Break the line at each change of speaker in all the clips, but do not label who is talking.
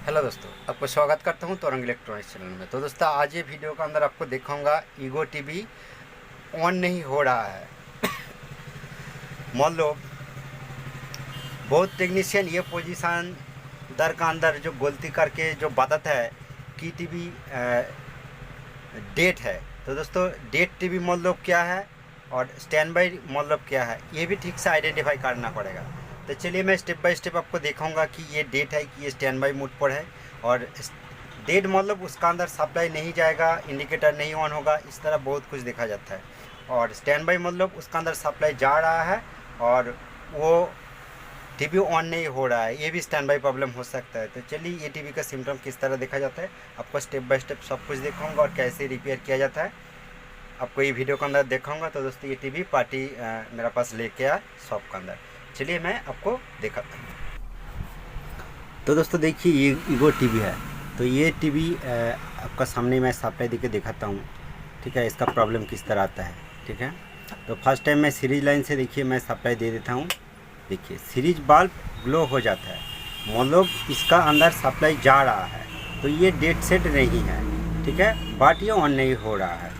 Hello दोस्तों, आपको स्वागत करता हूं तोरंग इलेक्ट्रॉनिक्स चैनल में। तो दोस्तों, आज ये वीडियो के अंदर आपको दिखाऊंगा ईगो टीवी ऑन नहीं हो रहा है। मान लो बहुत टेक्नीशियन ये पोजीशन दर का अंदर जो गलती करके जो बताता है कि टीवी डेट है। तो दोस्तों, डेट टीवी मतलब क्या है और स्टैंड बाई मतलब क्या है, ये भी ठीक से आइडेंटिफाई करना पड़ेगा। तो चलिए मैं स्टेप बाय स्टेप आपको दिखाऊंगा कि ये डेट है कि ये स्टैंड बाई मोड पर है। और डेट मतलब उसका अंदर सप्लाई नहीं जाएगा, इंडिकेटर नहीं ऑन होगा, इस तरह बहुत कुछ देखा जाता है। और स्टैंड बाई मतलब उसका अंदर सप्लाई जा रहा है और वो टीवी ऑन नहीं हो रहा है, ये भी स्टैंड बाई प्रॉब्लम हो सकता है। तो चलिए ये टीवी का सिम्टम किस तरह देखा जाता है, आपको स्टेप बाय स्टेप सब कुछ दिखाऊंगा और कैसे रिपेयर किया जाता है आपको ये वीडियो के अंदर दिखाऊंगा। तो दोस्तों, ये टीवी पार्टी मेरा पास लेके आया शॉप के अंदर। चलिए मैं आपको दिखाता हूँ। तो दोस्तों देखिए, ये ईगो टीवी है। तो ये टीवी आपका सामने मैं सप्लाई देके दिखाता हूँ, ठीक है। इसका प्रॉब्लम किस तरह आता है, ठीक है। तो फर्स्ट टाइम मैं सीरीज लाइन से देखिए मैं सप्लाई दे देता हूँ। देखिए सीरीज बल्ब ग्लो हो जाता है, मतलब इसका अंदर सप्लाई जा रहा है। तो ये डेड सेट नहीं है, ठीक है, बट ये ऑन नहीं हो रहा है।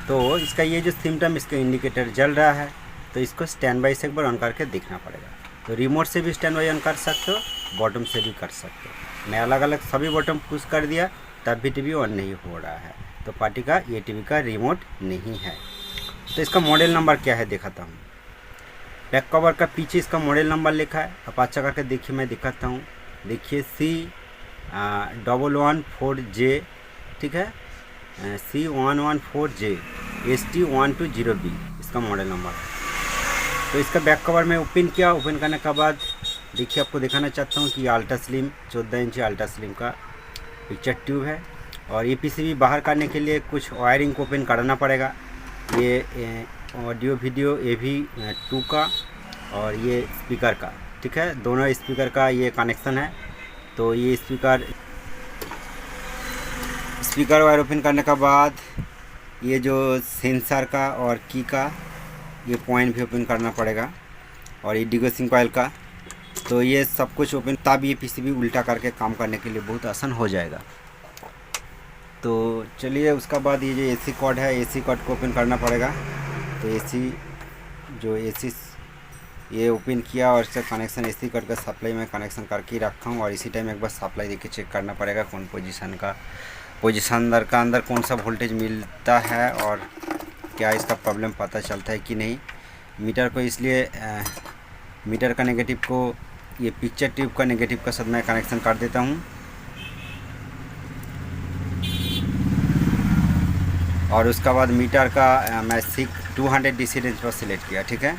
तो इसका ये जो सिम्टम, इसका इंडिकेटर जल रहा है। तो इसको स्टैंड बाई से एक बार ऑन करके देखना पड़ेगा। तो रिमोट से भी स्टैंड बाई ऑन कर सकते हो, बॉटम से भी कर सकते हो। मैं अलग अलग सभी बॉटम पुश कर दिया, तब भी टीवी ऑन नहीं हो रहा है। तो पार्टी का ये टीवी का रिमोट नहीं है। तो इसका मॉडल नंबर क्या है दिखाता हूँ। बैक कवर का पीछे इसका मॉडल नंबर लिखा है, आप अच्छा करके देखिए, मैं दिखाता हूँ। देखिए C1114J, ठीक है, C114J ST120B इसका मॉडल नंबर है। तो इसका बैक कवर में ओपन किया। ओपन करने के बाद देखिए, आपको दिखाना चाहता हूँ कि ये अल्ट्रा स्लिम 14 इंची अल्ट्रा स्लिम का पिक्चर ट्यूब है। और ये पीसीबी बाहर करने के लिए कुछ वायरिंग को ओपन करना पड़ेगा। ये ऑडियो वीडियो AV2 का और ये स्पीकर का, ठीक है, दोनों स्पीकर का ये कनेक्शन है। तो ये स्पीकर वायर ओपन करने के बाद ये जो सेंसर का और की का ये पॉइंट भी ओपन करना पड़ेगा, और ये डिगोसिंग कॉइल का। तो ये सब कुछ ओपन, तब ये पीसीबी उल्टा करके काम करने के लिए बहुत आसान हो जाएगा। तो चलिए, उसका बाद ये जो AC कॉर्ड है, AC कॉर्ड को ओपन करना पड़ेगा। तो AC ये ओपन किया और इसका कनेक्शन AC कॉर्ड का सप्लाई में कनेक्शन करके ही रखा हूँ। और इसी टाइम एक बार सप्लाई देके चेक करना पड़ेगा कौन पोजीशन दर का अंदर कौन सा वोल्टेज मिलता है और क्या इसका प्रॉब्लम पता चलता है कि नहीं। मीटर को इसलिए मीटर का नेगेटिव को ये पिक्चर ट्यूब का नेगेटिव का साथ मैं कनेक्शन कर देता हूँ। और उसका बाद मीटर का मैं 200 DC रेंज पर सिलेक्ट किया, ठीक है।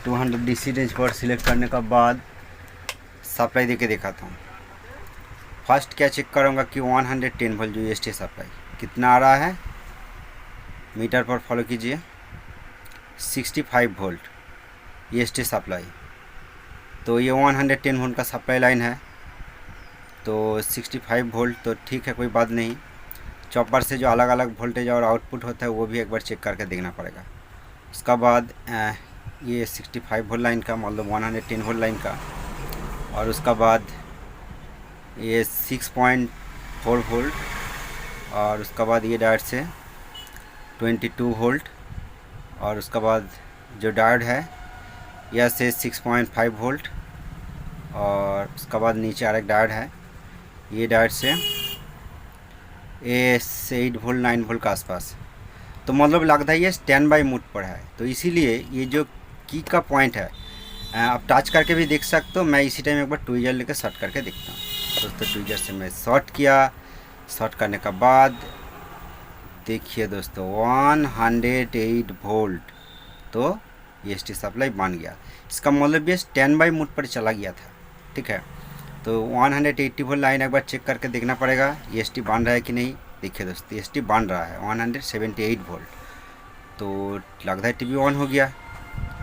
200 DC रेंज पर सिलेक्ट करने के बाद सप्लाई देके दिखाता हूँ। फर्स्ट क्या चेक करूँगा कि 110 वोल्ट जो EST सप्लाई कितना आ रहा है। मीटर पर फॉलो कीजिए, 65 वोल्ट EST सप्लाई। तो ये 110 वोल्ट का सप्लाई लाइन है, तो 65 वोल्ट तो ठीक है, कोई बात नहीं। चॉपर से जो अलग अलग वोल्टेज और आउटपुट होता है वो भी एक बार चेक करके देखना पड़ेगा। उसका बाद ये 65 वोल्ट लाइन का, मतलब 110 वोल्ट लाइन का। और उसका बाद ये 6.4 वोल्ट। और उसका बाद ये डायोड से 22 वोल्ट। और उसका बाद जो डायोड है यह से 6.5 वोल्ट। और उसका बाद नीचे और एक डायोड है, ये डायोड से 8 वोल्ट 9 वोल्ट के आसपास। तो मतलब लगता है ये स्टैंड बाई मोड पर है। तो इसीलिए ये जो की का पॉइंट है आप टच करके भी देख सकते हो। मैं इसी टाइम एक बार ट्विजर लेकर शॉर्ट करके देखता हूँ। दोस्तों, ट्विजर से मैं शॉर्ट किया। शॉर्ट करने के बाद देखिए दोस्तों, 108 वोल्ट तो EST सप्लाई बन गया। इसका मतलब ये स्टैंड बाई मोड पर चला गया था, ठीक है। तो 180 वोल्ट लाइन एक बार चेक करके देखना पड़ेगा EST बन रहा है कि नहीं। देखिए दोस्तों, EST बन रहा है 178 वोल्ट। तो लगता है टीवी ऑन हो गया।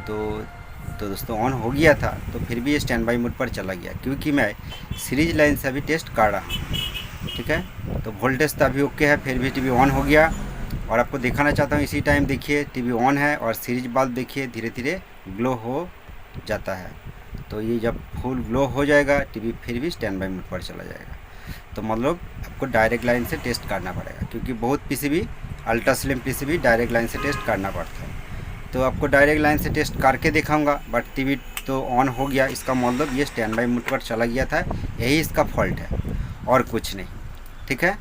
तो दोस्तों ऑन हो गया था, तो फिर भी ये स्टैंड बाई मोड पर चला गया, क्योंकि मैं सीरीज लाइन से अभी टेस्ट कर रहा हूँ, ठीक है। तो वोल्टेज तो अभी ओके है, फिर भी टीवी ऑन हो गया। और आपको दिखाना चाहता हूँ, इसी टाइम देखिए टीवी ऑन है और सीरीज बल्ब देखिए धीरे धीरे ग्लो हो जाता है। तो ये जब फुल ग्लो हो जाएगा टीवी, फिर भी स्टैंड बाई मोड पर चला जाएगा। तो मतलब आपको डायरेक्ट लाइन से टेस्ट करना पड़ेगा, क्योंकि बहुत PCB ultra slim PCB direct line से टेस्ट करना पड़ता है। तो आपको डायरेक्ट लाइन से टेस्ट करके दिखाऊंगा, बट टीवी तो ऑन हो गया, इसका मतलब ये स्टैंड बाई मोड पर चला गया था, यही इसका फॉल्ट है और कुछ नहीं। ठीक है,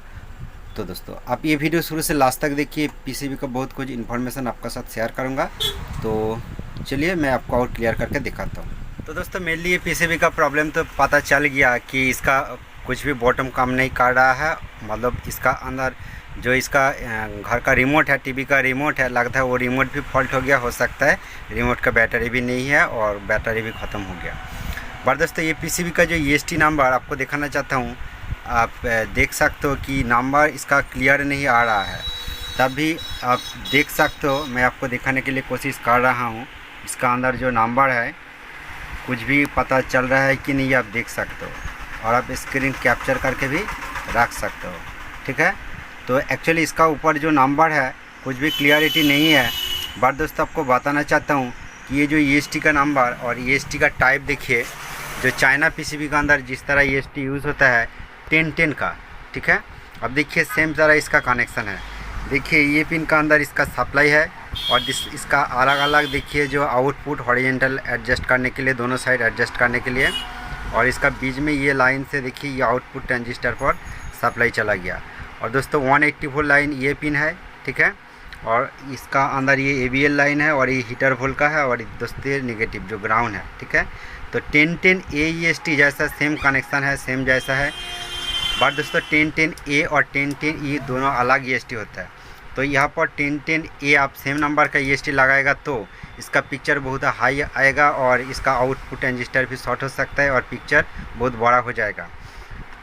तो दोस्तों आप ये वीडियो शुरू से लास्ट तक देखिए, पीसीबी का बहुत कुछ इन्फॉर्मेशन आपका साथ शेयर करूँगा। तो चलिए मैं आपको और क्लियर करके दिखाता हूँ। तो दोस्तों मेनली ये पीसीबी का प्रॉब्लम तो पता चल गया कि इसका कुछ भी बॉटम काम नहीं कर रहा है, मतलब इसका अंदर जो इसका घर का रिमोट है, टीवी का रिमोट है, लगता है वो रिमोट भी फॉल्ट हो गया, हो सकता है रिमोट का बैटरी भी नहीं है और बैटरी भी ख़त्म हो गया। पर दोस्तों ये पीसीबी का जो EST नंबर आपको दिखाना चाहता हूँ, आप देख सकते हो कि नंबर इसका क्लियर नहीं आ रहा है, तब भी आप देख सकते हो, मैं आपको दिखाने के लिए कोशिश कर रहा हूँ। इसका अंदर जो नंबर है कुछ भी पता चल रहा है कि नहीं, आप देख सकते हो और आप स्क्रीन कैप्चर करके भी रख सकते हो। ठीक है, तो एक्चुअली इसका ऊपर जो नंबर है कुछ भी क्लियरिटी नहीं है। बट दोस्तों आपको बताना चाहता हूँ कि ये जो EST का नंबर और EST का टाइप देखिए, जो चाइना पीसीबी का अंदर जिस तरह EST यूज़ होता है 1010 का। ठीक है, अब देखिए सेम तरह इसका कनेक्शन है, देखिए ये पिन का अंदर इसका सप्लाई है और इसका अलग अलग देखिए जो आउटपुट हॉरिजॉन्टल एडजस्ट करने के लिए, दोनों साइड एडजस्ट करने के लिए, और इसका बीच में ये लाइन से देखिए ये आउटपुट ट्रांजिस्टर पर सप्लाई चला गया। और दोस्तों 180 वोल्ट लाइन ये पिन है। ठीक है, और इसका अंदर ये ABL लाइन है और ये हीटर वोल्ट का है और दोस्तों नेगेटिव जो ग्राउंड है। ठीक है, तो 1010 AEST जैसा सेम कनेक्शन है, सेम जैसा है। बट दोस्तों 1010A और 1010E दोनों अलग EST होता है। तो यहाँ पर 1010A आप सेम नंबर का EST लगाएगा तो इसका पिक्चर बहुत हाई आएगा और इसका आउटपुट ट्रांजिस्टर भी शॉर्ट हो सकता है और पिक्चर बहुत बड़ा हो जाएगा।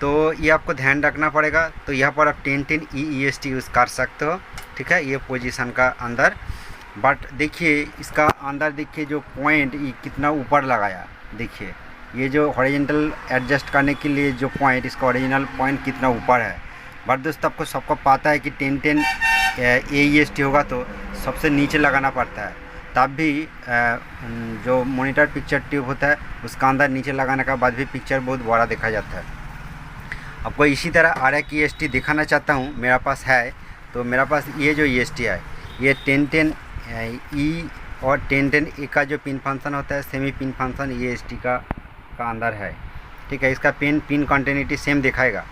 तो ये आपको ध्यान रखना पड़ेगा। तो यहाँ पर आप 1010E EST यूज़ कर सकते हो। ठीक है, ये पोजीशन का अंदर। बट देखिए इसका अंदर देखिए जो पॉइंट ये कितना ऊपर लगाया, देखिए ये जो हॉरिजॉन्टल एडजस्ट करने के लिए जो पॉइंट, इसका ओरिजिनल पॉइंट कितना ऊपर है। बट दोस्तों आपको सबको पता है कि 1010 AEST होगा तो सबसे नीचे लगाना पड़ता है, तब भी जो मॉनिटर पिक्चर ट्यूब होता है उसका अंदर नीचे लगाने के बाद भी पिक्चर बहुत बड़ा देखा जाता है। आपको इसी तरह RX EST दिखाना चाहता हूँ, मेरा पास है। तो मेरा पास ये जो EST है ये 1010E और 1010A का जो पिन फंक्शन होता है, सेमी पिन फंक्शन EST का अंदर है। ठीक है, इसका पिन कंटिन्यूटी सेम दिखाएगा,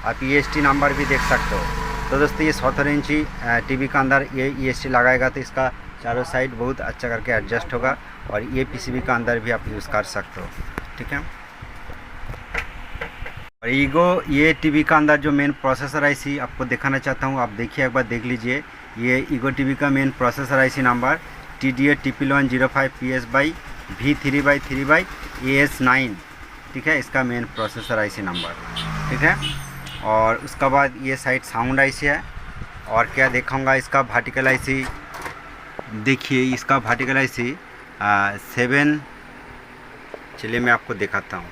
आप EST नंबर भी देख सकते हो। तो दोस्तों ये 17 इंची टीवी का अंदर ये EST लगाएगा तो इसका चारों साइड बहुत अच्छा करके एडजस्ट होगा और ये पीसीबी का अंदर भी आप यूज़ कर सकते हो। ठीक है, और ईगो ये टीवी का अंदर जो मेन प्रोसेसर IC आपको दिखाना चाहता हूँ, आप देखिए एक बार देख लीजिए। ये ईगो टीवी का main processor IC number TDA TP1105PS/V3/3/AS9। ठीक है, इसका मेन प्रोसेसर IC नंबर। ठीक है, और उसके बाद ये साइड साउंड IC है। और क्या दिखाऊंगा, इसका वर्टिकल IC देखिए, इसका वर्टिकल IC 7, चलिए मैं आपको दिखाता हूँ,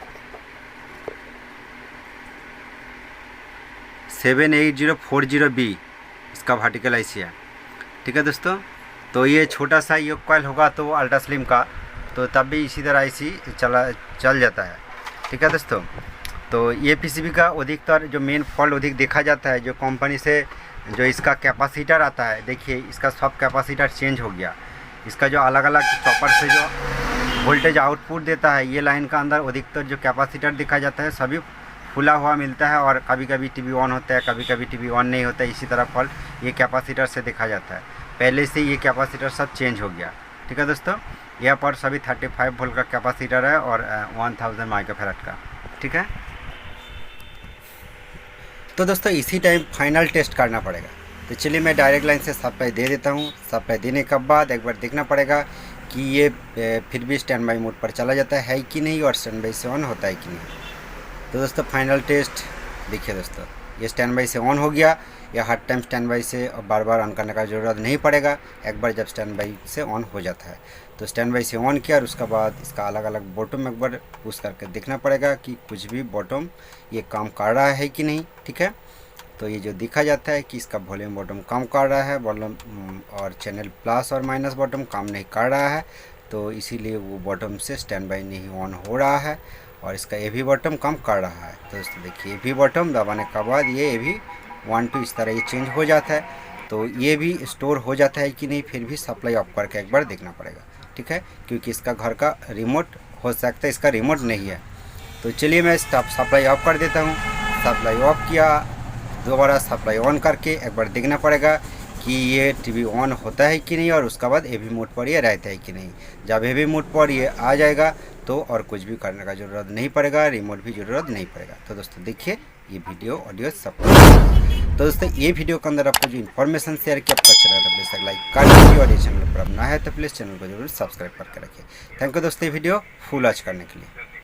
78040B इसका वर्टिकल IC है। ठीक है दोस्तों, तो ये छोटा सा ये कॉइल होगा तो अल्ट्रा स्लिम का, तो तब भी इसी तरह IC चल जाता है। ठीक है दोस्तों, तो ये पीसीबी का अधिकतर जो मेन फॉल्ट अधिक देखा जाता है, जो कंपनी से जो इसका कैपेसिटर आता है, देखिए इसका सब कैपेसिटर चेंज हो गया। इसका जो अलग अलग चॉपर से जो वोल्टेज आउटपुट देता है, ये लाइन का अंदर अधिकतर जो कैपेसिटर देखा जाता है सभी खुला हुआ मिलता है और कभी कभी टीवी ऑन होता है, कभी कभी टीवी ऑन नहीं होता है। इसी तरह फॉल्ट ये कैपेसिटर से देखा जाता है। पहले से ये कैपेसिटर सब चेंज हो गया। ठीक है दोस्तों, यहाँ पर सभी 35 वोल्ट का कैपेसिटर है और 1000 माइक्रोफैराड का। ठीक है, तो दोस्तों इसी टाइम फाइनल टेस्ट करना पड़ेगा। तो चलिए मैं डायरेक्ट लाइन से सप्लाई दे देता हूँ। सप्लाई देने के बाद एक बार देखना पड़ेगा कि ये फिर भी स्टैंड बाई मोड पर चला जाता है कि नहीं और स्टैंड बाई से ऑन होता है कि नहीं। तो दोस्तों फाइनल टेस्ट देखिए दोस्तों, ये स्टैंड बाई से ऑन हो गया। या हर टाइम स्टैंड बाई से बार बार ऑन करने का ज़रूरत नहीं पड़ेगा, एक बार जब स्टैंड बाई से ऑन हो जाता है। तो स्टैंड बाई से ऑन किया और उसके बाद इसका अलग अलग बॉटम एक बार पुश करके देखना पड़ेगा कि कुछ भी बॉटम ये काम कर रहा है कि नहीं। ठीक है, तो ये जो देखा जाता है कि इसका वॉल्यूम बॉटम काम कर रहा है, वॉल्यूम और चैनल प्लस और माइनस बॉटम काम नहीं कर रहा है, तो इसीलिए वो बॉटम से स्टैंड बाई नहीं ऑन हो रहा है। और इसका AV बॉटम काम कर रहा है। तो दोस्तों देखिए AV बॉटम दबाने के बाद ये AV 1 2 इस तरह ये चेंज हो जाता है। तो ये भी स्टोर हो जाता है कि नहीं, फिर भी सप्लाई ऑफ करके एक बार देखना पड़ेगा, ठीक है, क्योंकि इसका घर का रिमोट हो सकता है, इसका रिमोट नहीं है। तो चलिए मैं सप्लाई ऑफ कर देता हूँ। सप्लाई ऑफ किया, दोबारा सप्लाई ऑन करके एक बार देखना पड़ेगा कि ये टीवी ऑन होता है कि नहीं, और उसके बाद AV मोड पर ये रहता है कि नहीं। जब AV मोड पर ये आ जाएगा तो और कुछ भी करने का ज़रूरत नहीं पड़ेगा, रिमोट भी ज़रूरत नहीं पड़ेगा। तो दोस्तों देखिए ये वीडियो ऑडियो सब। तो दोस्तों ये वीडियो के अंदर आपको जो इन्फॉर्मेशन शेयर किया आपका अच्छा लगा तो प्लीज़ लाइक कर दीजिए, और ये चैनल पर अब ना है तो प्लीज़ चैनल को जरूर सब्सक्राइब करके रखिए। थैंक यू दोस्तों ये वीडियो फुल वॉच करने के लिए।